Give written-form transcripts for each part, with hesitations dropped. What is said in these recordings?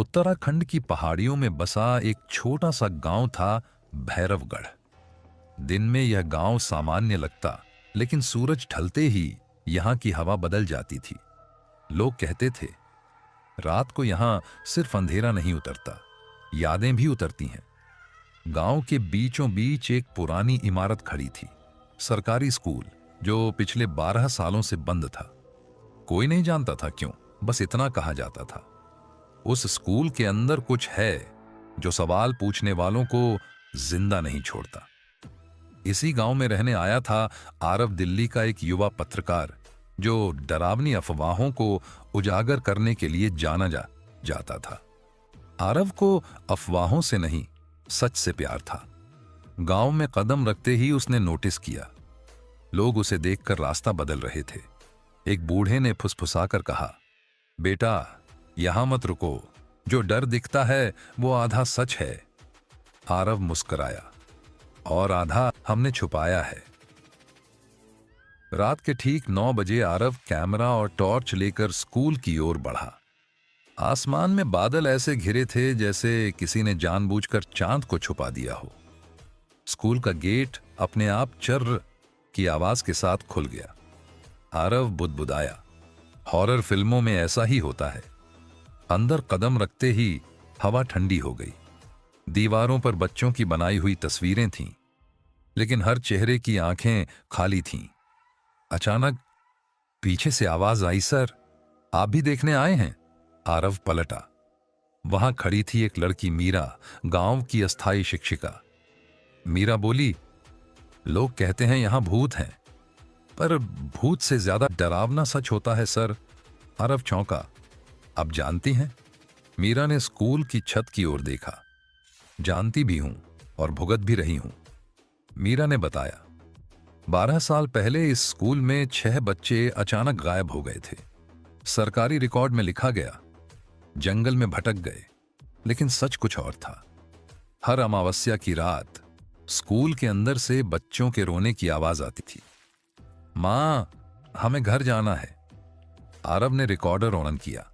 उत्तराखंड की पहाड़ियों में बसा एक छोटा सा गांव था, भैरवगढ़। दिन में यह गांव सामान्य लगता, लेकिन सूरज ढलते ही यहां की हवा बदल जाती थी। लोग कहते थे, रात को यहां सिर्फ अंधेरा नहीं उतरता, यादें भी उतरती हैं। गांव के बीचों बीच एक पुरानी इमारत खड़ी थी, सरकारी स्कूल, जो पिछले 12 सालों से बंद था। कोई नहीं जानता था क्यों, बस इतना कहा जाता था, उस स्कूल के अंदर कुछ है जो सवाल पूछने वालों को जिंदा नहीं छोड़ता। इसी गांव में रहने आया था आरव, दिल्ली का एक युवा पत्रकार, जो डरावनी अफवाहों को उजागर करने के लिए जाना जाता था। आरव को अफवाहों से नहीं, सच से प्यार था। गांव में कदम रखते ही उसने नोटिस किया, लोग उसे देखकर रास्ता बदल रहे थे। एक बूढ़े ने फुसफुसाकर कहा, बेटा, यहां मत रुको, जो डर दिखता है वो आधा सच है। आरव मुस्कुराया, और आधा हमने छुपाया है। रात के ठीक 9 बजे आरव कैमरा और टॉर्च लेकर स्कूल की ओर बढ़ा। आसमान में बादल ऐसे घिरे थे जैसे किसी ने जानबूझकर चांद को छुपा दिया हो। स्कूल का गेट अपने आप चर्र की आवाज के साथ खुल गया। आरव बुदबुदाया, हॉरर फिल्मों में ऐसा ही होता है। अंदर कदम रखते ही हवा ठंडी हो गई। दीवारों पर बच्चों की बनाई हुई तस्वीरें थीं, लेकिन हर चेहरे की आंखें खाली थीं। अचानक पीछे से आवाज आई, सर, आप भी देखने आए हैं? आरव पलटा। वहां खड़ी थी एक लड़की, मीरा, गांव की अस्थायी शिक्षिका। मीरा बोली, लोग कहते हैं यहां भूत हैं, पर भूत से ज्यादा डरावना सच होता है सर। आरव चौंका। अब जानती हैं? मीरा ने स्कूल की छत की ओर देखा। जानती भी हूं और भुगत भी रही हूं। मीरा ने बताया, 12 साल पहले इस स्कूल में 6 बच्चे अचानक गायब हो गए थे। सरकारी रिकॉर्ड में लिखा गया, जंगल में भटक गए, लेकिन सच कुछ और था। हर अमावस्या की रात स्कूल के अंदर से बच्चों के रोने की आवाज आती थी। मां, हमें घर जाना है। आरव ने रिकॉर्डर ऑन किया।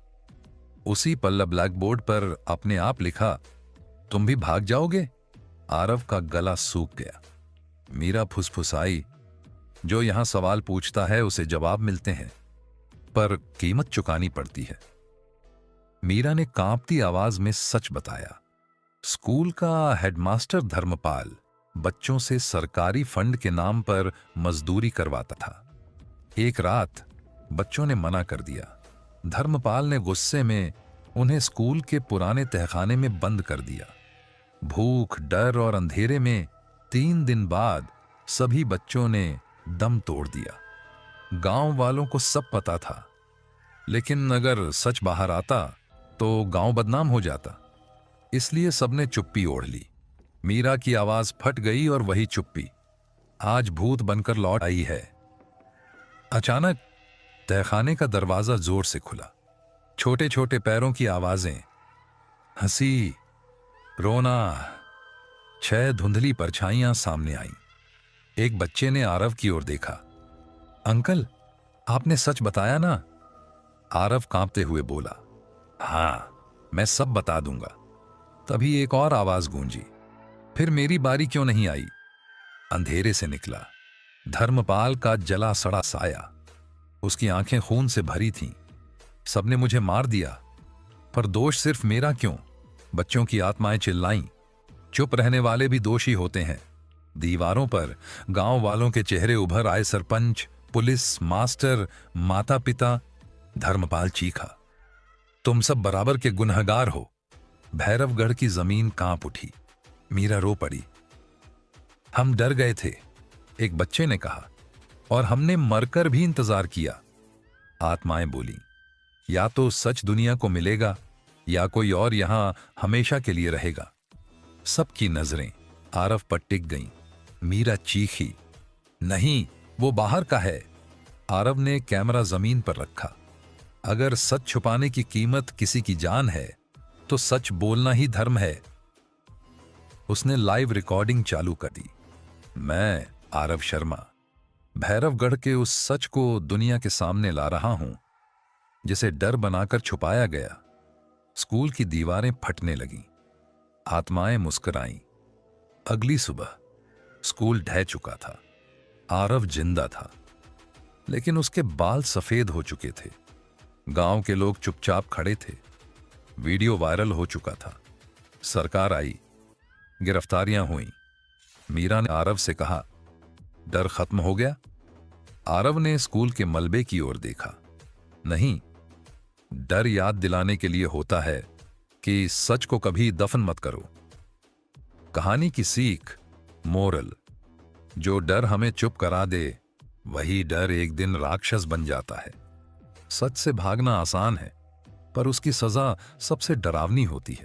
उसी पल्ला ब्लैक बोर्ड पर अपने आप लिखा, तुम भी भाग जाओगे? आरव का गला सूख गया। मीरा फुसफुसाई, जो यहां सवाल पूछता है उसे जवाब मिलते हैं, पर कीमत चुकानी पड़ती है। मीरा ने कांपती आवाज में सच बताया। स्कूल का हेडमास्टर धर्मपाल बच्चों से सरकारी फंड के नाम पर मजदूरी करवाता था। एक रात बच्चों ने मना कर दिया। धर्मपाल ने गुस्से में उन्हें स्कूल के पुराने तहखाने में बंद कर दिया। भूख, डर और अंधेरे में 3 दिन बाद सभी बच्चों ने दम तोड़ दिया। गांव वालों को सब पता था, लेकिन अगर सच बाहर आता तो गांव बदनाम हो जाता, इसलिए सबने चुप्पी ओढ़ ली। मीरा की आवाज फट गई और वही चुप्पी आज भूत बनकर लौट आई है। अचानक तहखाने का दरवाजा जोर से खुला। छोटे छोटे पैरों की आवाजें, हंसी, रोना, 6 धुंधली परछाइयां सामने आईं। एक बच्चे ने आरव की ओर देखा। अंकल, आपने सच बताया ना? आरव कांपते हुए बोला, हां, मैं सब बता दूंगा। तभी एक और आवाज गूंजी, फिर मेरी बारी क्यों नहीं आई? अंधेरे से निकला धर्मपाल का जला सड़ा साया। उसकी आंखें खून से भरी थीं। सबने मुझे मार दिया, पर दोष सिर्फ मेरा क्यों? बच्चों की आत्माएं चिल्लाईं। चुप रहने वाले भी दोषी होते हैं। दीवारों पर गांव वालों के चेहरे उभर आए, सरपंच, पुलिस, मास्टर, माता पिता। धर्मपाल चीखा, तुम सब बराबर के गुनहगार हो। भैरवगढ़ की जमीन कांप उठी। मीरा रो पड़ी। हम डर गए थे, एक बच्चे ने कहा, और हमने मरकर भी इंतजार किया। आत्माएं बोली, या तो सच दुनिया को मिलेगा, या कोई और यहां हमेशा के लिए रहेगा। सबकी नजरें आरव पर टिक गईं। मीरा चीखी, नहीं, वो बाहर का है। आरव ने कैमरा जमीन पर रखा। अगर सच छुपाने की कीमत किसी की जान है, तो सच बोलना ही धर्म है। उसने लाइव रिकॉर्डिंग चालू कर दी। मैं, आरव शर्मा, भैरवगढ़ के उस सच को दुनिया के सामने ला रहा हूं, जिसे डर बनाकर छुपाया गया। स्कूल की दीवारें फटने लगीं, आत्माएं मुस्कुराईं। अगली सुबह स्कूल ढह चुका था। आरव जिंदा था, लेकिन उसके बाल सफेद हो चुके थे। गांव के लोग चुपचाप खड़े थे। वीडियो वायरल हो चुका था। सरकार आई, गिरफ्तारियां हुईं। मीरा ने आरव से कहा, डर खत्म हो गया? आरव ने स्कूल के मलबे की ओर देखा। नहीं, डर याद दिलाने के लिए होता है कि सच को कभी दफन मत करो। कहानी की सीख, मोरल, जो डर हमें चुप करा दे वही डर एक दिन राक्षस बन जाता है। सच से भागना आसान है, पर उसकी सजा सबसे डरावनी होती है।